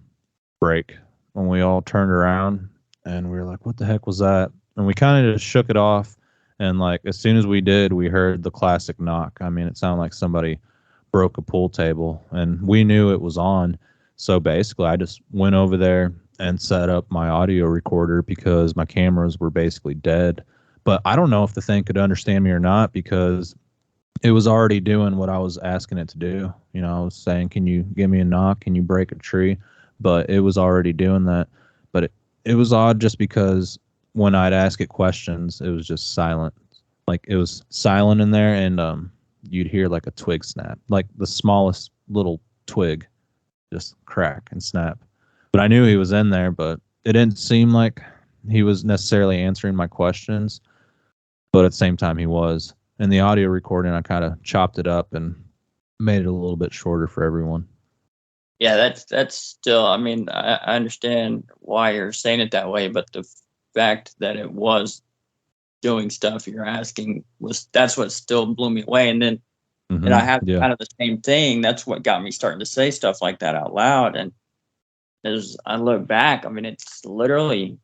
break. And we all turned around and we were like, what the heck was that? And we kind of just shook it off. And like, as soon as we did, we heard the classic knock. I mean, it sounded like somebody broke a pool table, and we knew it was on. So basically, I just went over there and set up my audio recorder because my cameras were basically dead. But I don't know if the thing could understand me or not, because it was already doing what I was asking it to do. I was saying, can you give me a knock? Can you break a tree? But it was already doing that. But it was odd just because when I'd ask it questions, it was just silent. Like, it was silent in there, and you'd hear like a twig snap, like the smallest little twig just crack and snap. But I knew he was in there, but it didn't seem like he was necessarily answering my questions. But at the same time, he was. In the audio recording, I kind of chopped it up and made it a little bit shorter for everyone. Yeah, that's still, I mean, I understand why you're saying it that way, but the fact that it was doing stuff you're asking that's what still blew me away. And then, and I had kind of the same thing. That's what got me starting to say stuff like that out loud. And as I look back, I mean, it's literally,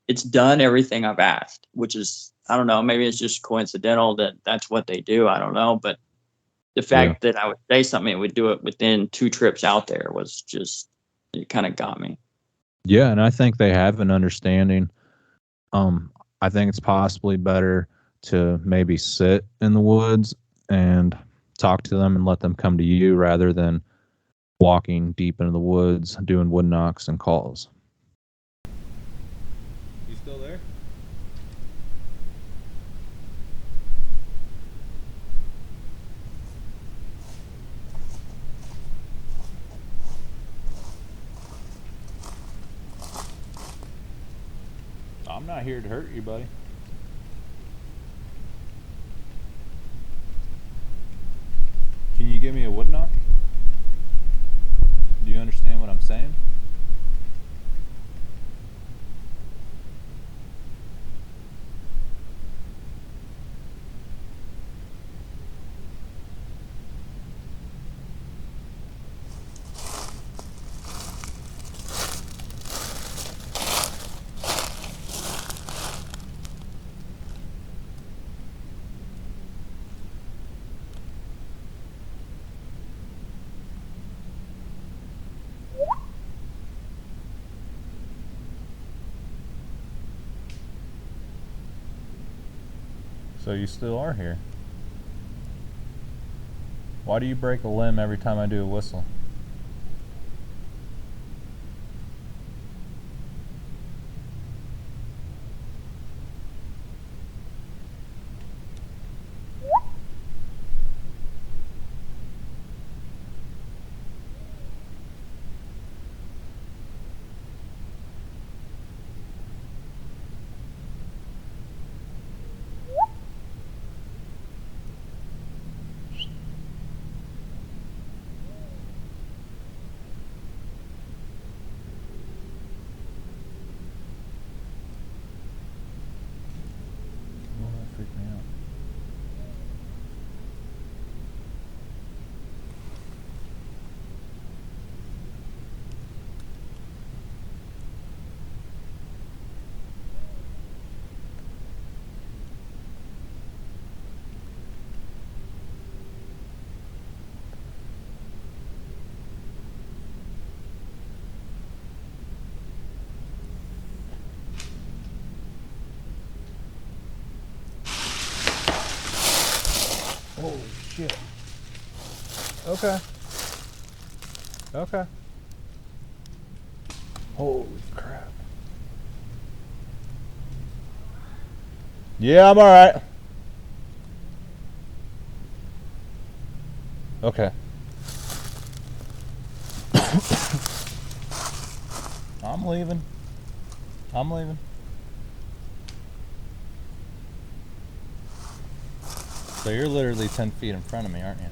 it's done everything I've asked, which is, I don't know, maybe it's just coincidental that that's what they do. I don't know. But the fact that I would say something, it would do it within 2 trips out there was just, it kind of got me. Yeah, and I think they have an understanding. I think it's possibly better to maybe sit in the woods and talk to them and let them come to you rather than walking deep into the woods, doing wood knocks and calls. You still there? I'm not here to hurt you, buddy. Can you give me a wood knock? Do you understand what I'm saying? So you still are here. Why do you break a limb every time I do a whistle? Holy shit. Okay. Okay. Holy crap. Yeah, I'm alright. Okay. I'm leaving. I'm leaving. So you're literally 10 feet in front of me, aren't you?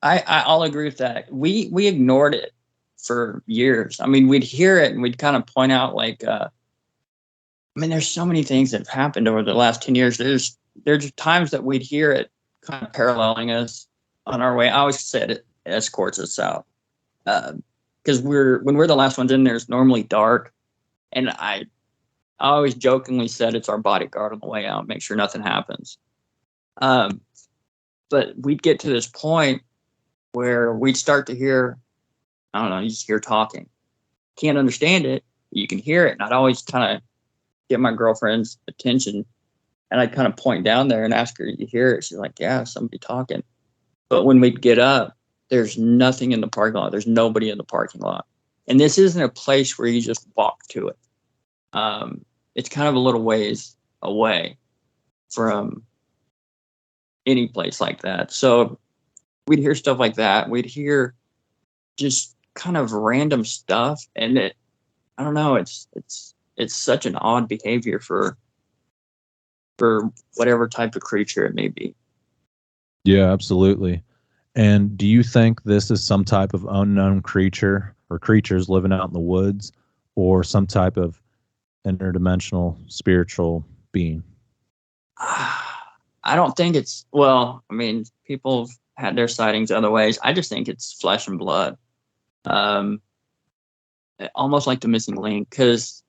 I'll agree with that. We ignored it for years. I mean, we'd hear it and we'd kind of point out like, I mean, there's so many things that have happened over the last 10 years. There's times that we'd hear it kind of paralleling us on our way. I always said it escorts us out. Because when we're the last ones in there, it's normally dark. And I always jokingly said it's our bodyguard on the way out, make sure nothing happens. But we'd get to this point where we'd start to hear, I don't know, you just hear talking. Can't understand it. You can hear it. And I'd always kind of get my girlfriend's attention. And I'd kind of point down there and ask her, you hear it? She's like, yeah, somebody talking. But when we'd get up, there's nothing in the parking lot. There's nobody in the parking lot. And this isn't a place where you just walk to it. It's kind of a little ways away from any place like that. So we'd hear stuff like that. We'd hear just kind of random stuff. And I don't know, it's such an odd behavior for whatever type of creature it may be. Yeah, absolutely. And do you think this is some type of unknown creature or creatures living out in the woods, or some type of interdimensional spiritual being? I don't think it's, well, I mean, people have had their sightings other ways. I just think it's flesh and blood. Almost like the missing link, because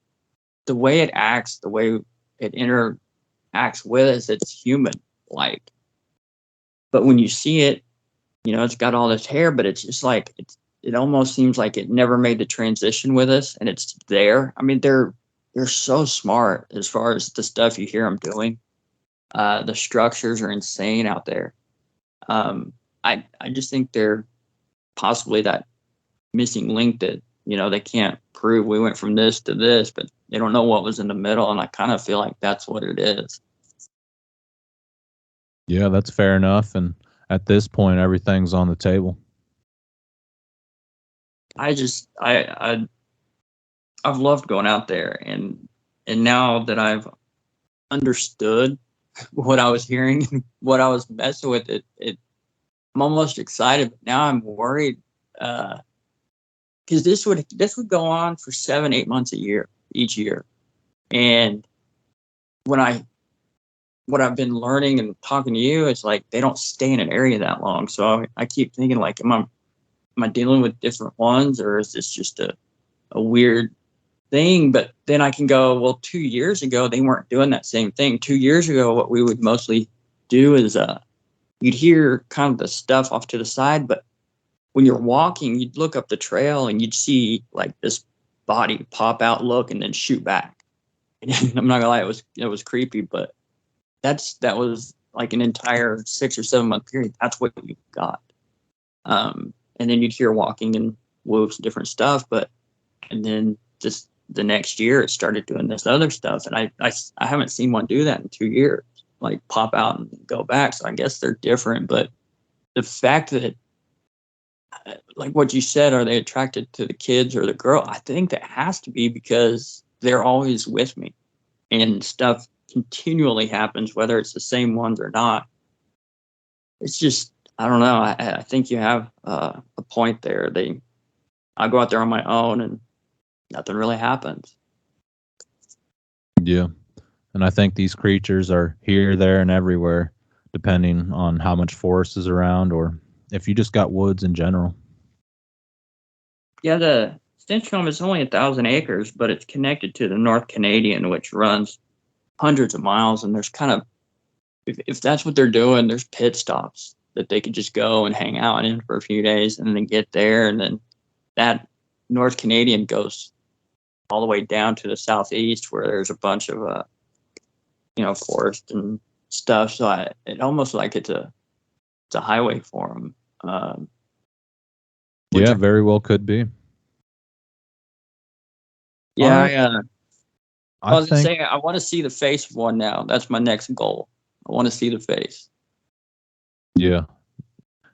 the way it acts, the way it interacts with us, it's human like. But when you see it, you know, it's got all this hair, but it's just like it almost seems like it never made the transition with us, and it's there. I mean, they're so smart as far as the stuff you hear them doing. The structures are insane out there. I just think they're possibly that missing link that, you know, they can't prove we went from this to this, but they don't know what was in the middle, and I kind of feel like that's what it is. Yeah, that's fair enough. And at this point, everything's on the table. I've loved going out there, and now that I've understood what I was hearing and what I was messing with, I'm almost excited, but now I'm worried, because this would go on for 7-8 months each year. And what I've been learning and talking to you, it's like they don't stay in an area that long. So I keep thinking, like, am I dealing with different ones, or is this just a weird thing? But then I can go, well, 2 years ago they weren't doing that same thing. 2 years ago, what we would mostly do is you'd hear kind of the stuff off to the side, but when you're walking, you'd look up the trail and you'd see like this body pop out, look, and then shoot back. And I'm not gonna lie, it was creepy, but that was like an entire 6 or 7 month period. That's what you got. And then you'd hear walking and whoops, different stuff, and then just the next year it started doing this other stuff, and I haven't seen one do that in 2 years, like pop out and go back. So I guess they're different, but the fact that, like what you said, are they attracted to the kids or the girl? I think that has to be because they're always with me, and stuff continually happens, whether it's the same ones or not. It's just, I don't know. I think you have a point there. I go out there on my own and nothing really happens. Yeah. And I think these creatures are here, there, and everywhere, depending on how much forest is around or if you just got woods in general. Yeah, the Stinchcombe is only 1,000 acres, but it's connected to the North Canadian, which runs hundreds of miles. And there's kind of, if that's what they're doing, there's pit stops that they could just go and hang out in for a few days and then get there. And then that North Canadian goes all the way down to the southeast where there's a bunch of, forest and stuff. So it almost like it's a highway for them. Yeah, very well could be. Yeah, I was think, saying I want to see the face of one now. That's my next goal. I want to see the face. Yeah.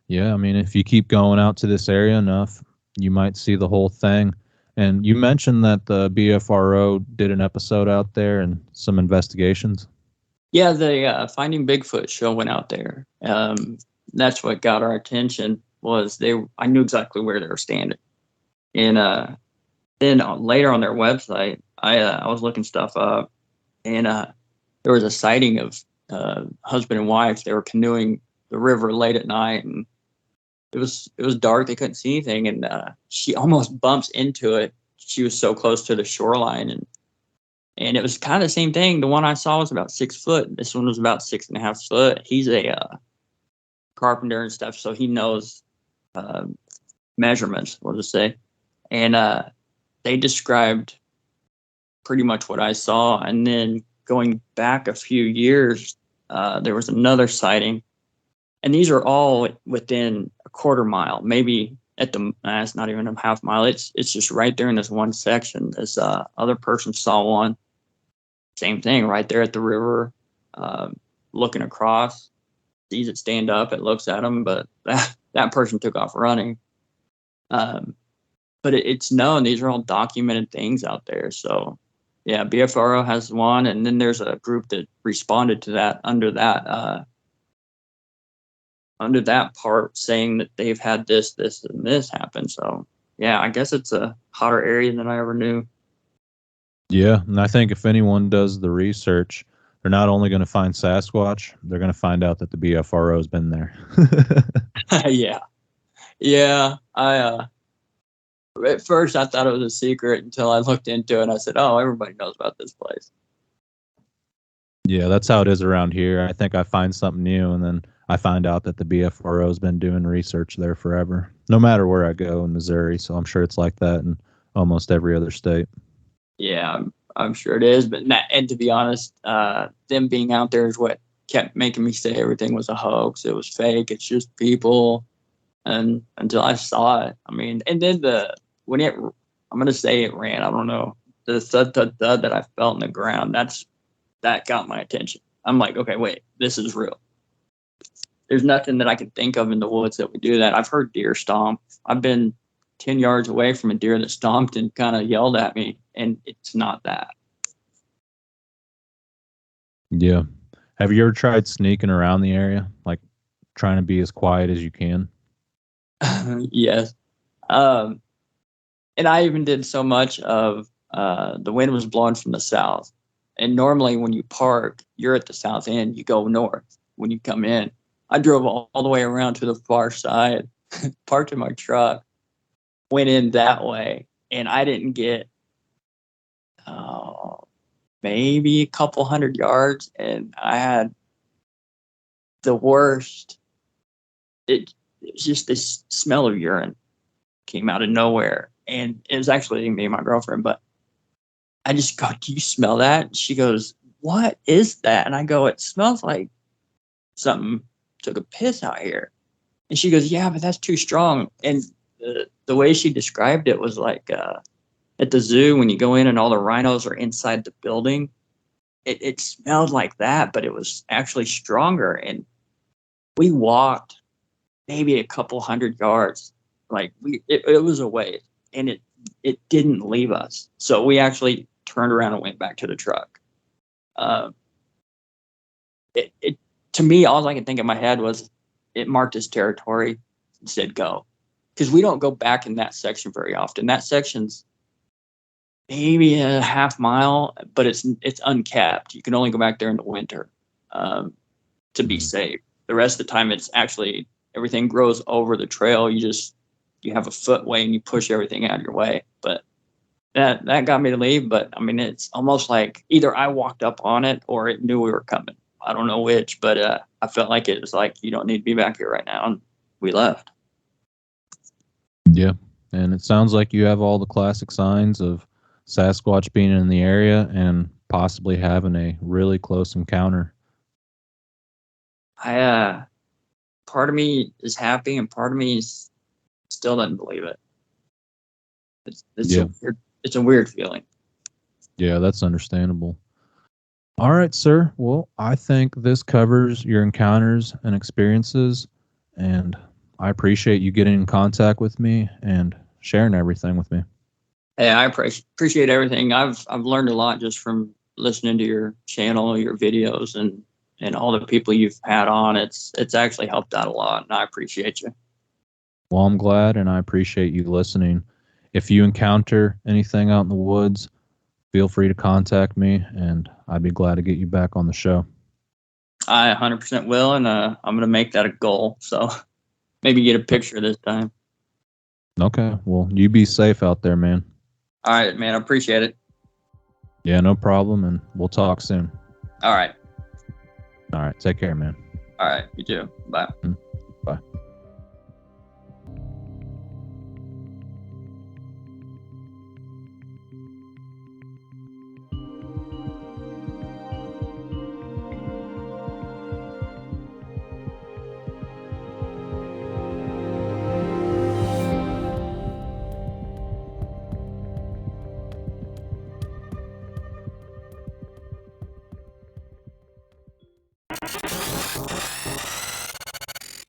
Yeah, I mean, if you keep going out to this area enough, you might see the whole thing. And you mentioned that the BFRO did an episode out there and some investigations. Yeah, the Finding Bigfoot show went out there. That's what got our attention. I knew exactly where they were standing, and then later on their website, I was looking stuff up, and there was a sighting of husband and wife. They were canoeing the river late at night, and it was dark. They couldn't see anything, and she almost bumps into it. She was so close to the shoreline, and it was kind of the same thing. The one I saw was about 6 foot. This one was about 6.5 foot. He's a carpenter and stuff, so he knows measurements, we'll just say. And they described pretty much what I saw. And then going back a few years, there was another sighting. And these are all within a quarter mile, maybe it's not even a half mile. It's just right there in this one section. This other person saw one. Same thing, right there at the river, looking across, sees it stand up, it looks at him, but that person took off running. But it's known, these are all documented things out there. So, yeah, BFRO has one, and then there's a group that responded to that under that part, saying that they've had this, and this happen. So, yeah, I guess it's a hotter area than I ever knew. Yeah, and I think if anyone does the research, they're not only going to find Sasquatch, they're going to find out that the BFRO has been there. Yeah. At first I thought it was a secret until I looked into it and I said, oh, everybody knows about this place. Yeah, that's how it is around here. I think I find something new and then I find out that the BFRO has been doing research there forever, no matter where I go in Missouri. So I'm sure it's like that in almost every other state. Yeah, I'm sure it is. And to be honest, them being out there is what kept making me say everything was a hoax. It was fake. It's just people. And until I saw it, I mean, and then I'm going to say it ran, I don't know, the thud that I felt in the ground, that got my attention. I'm like, okay, wait, this is real. There's nothing that I can think of in the woods that would do that. I've heard deer stomp. I've been 10 yards away from a deer that stomped and kind of yelled at me, and it's not that. Yeah. Have you ever tried sneaking around the area, like trying to be as quiet as you can? Yes. And I even did so much of the wind was blowing from the south. And normally when you park, you're at the south end, you go north when you come in. I drove all the way around to the far side, parked in my truck, went in that way, and I didn't get maybe a couple 100 yards, and I had the worst. It was just this smell of urine came out of nowhere, and it was actually me and my girlfriend, but I just go, "Do you smell that?" She goes, "What is that?" And I go, "It smells like something took a piss out here." And she goes, "Yeah, but that's too strong." And the way she described it was like at the zoo when you go in and all the rhinos are inside the building. It smelled like that, but it was actually stronger. And we walked maybe a couple hundred yards, like it was a ways, and it didn't leave us. So we actually turned around and went back to the truck. Uh, it to me, all I could think in my head was it marked as territory and said go, because we don't go back in that section very often. That section's maybe a half mile, but it's uncapped. You can only go back there in the winter to be safe. The rest of the time, it's actually everything grows over the trail. You have a footway and you push everything out of your way. But that got me to leave. But I mean, it's almost like either I walked up on it or it knew we were coming. I don't know which, but I felt like it was like, you don't need to be back here right now, and we left. Yeah, and it sounds like you have all the classic signs of Sasquatch being in the area and possibly having a really close encounter. Part of me is happy and part of me still doesn't believe it. Yeah. It's a weird feeling. Yeah, that's understandable. All right, sir. Well, I think this covers your encounters and experiences, and I appreciate you getting in contact with me and sharing everything with me. Hey, I appreciate everything. I've learned a lot just from listening to your channel, your videos, and all the people you've had on. It's actually helped out a lot, and I appreciate you. Well, I'm glad, and I appreciate you listening. If you encounter anything out in the woods, feel free to contact me, and I'd be glad to get you back on the show. I 100% will, and I'm going to make that a goal. So maybe get a picture this time. Okay. Well, you be safe out there, man. All right, man. I appreciate it. Yeah, no problem, and we'll talk soon. All right. All right. Take care, man. All right. You too. Bye. Bye.